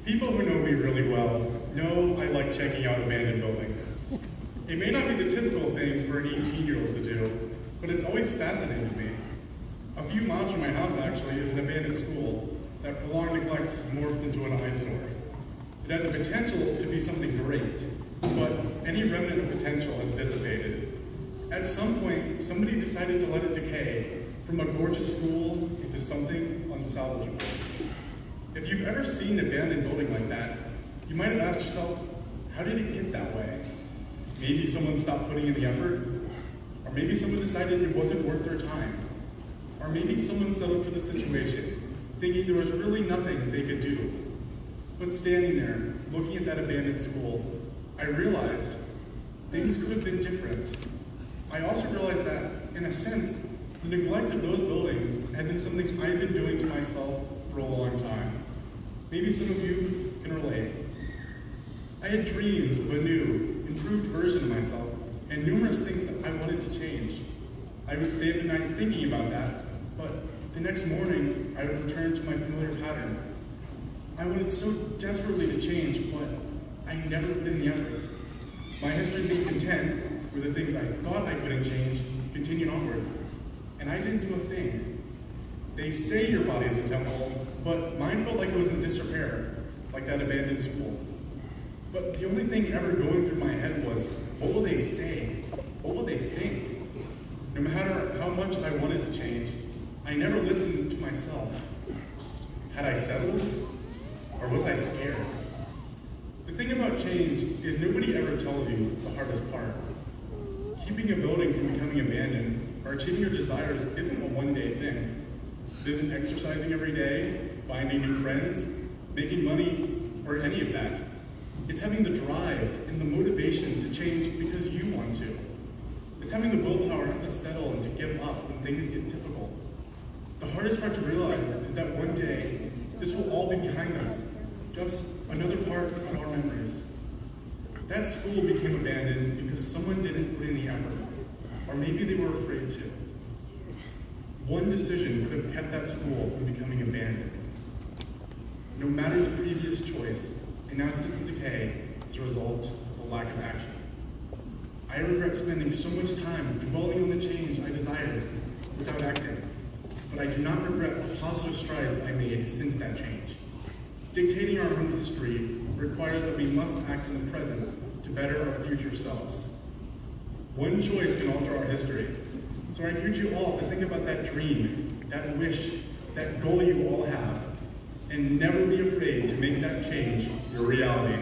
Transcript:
People who know me really well know I like checking out abandoned buildings. It may not be the typical thing for an 18-year-old to do, but it's always fascinated me. A few miles from my house, actually, is an abandoned school that prolonged neglect has morphed into an eyesore. It had the potential to be something great, but any remnant of potential has dissipated. At some point, somebody decided to let it decay from a gorgeous school into something unsalvageable. If you've ever seen an abandoned building like that, you might have asked yourself, how did it get that way? Maybe someone stopped putting in the effort, or maybe someone decided it wasn't worth their time, or maybe someone settled for the situation, thinking there was really nothing they could do. But standing there, looking at that abandoned school, I realized things could have been different. I also realized that, in a sense, the neglect of those buildings had been something I've been doing to myself for a long time. Maybe some of you can relate. I had dreams of a new, improved version of myself, and numerous things that I wanted to change. I would stay up at night thinking about that, but the next morning, I would return to my familiar pattern. I wanted so desperately to change, but I never put in the effort. My history of being content with the things I thought I couldn't change continued onward, and I didn't do a thing. They say your body is a temple, but mine felt like it was in disrepair, like that abandoned school. But the only thing ever going through my head was, what will they say? What will they think? No matter how much I wanted to change, I never listened to myself. Had I settled? Or was I scared? The thing about change is nobody ever tells you the hardest part. Keeping a building from becoming abandoned or achieving your desires isn't a one-day thing. It isn't exercising every day, finding new friends, making money, or any of that. It's having the drive and the motivation to change because you want to. It's having the willpower not to settle and to give up when things get difficult. The hardest part to realize is that one day, this will all be behind us, just another part of our memories. That school became abandoned because someone didn't put in the effort, or maybe they were afraid to. One decision could have kept that school from becoming abandoned. No matter the previous choice, it now sits in decay as a result of the lack of action. I regret spending so much time dwelling on the change I desired without acting, but I do not regret the positive strides I made since that change. Dictating our own history requires that we must act in the present to better our future selves. One choice can alter our history, so I encourage you all to think about that dream, that wish, that goal you all have, and never be afraid to make that change your reality.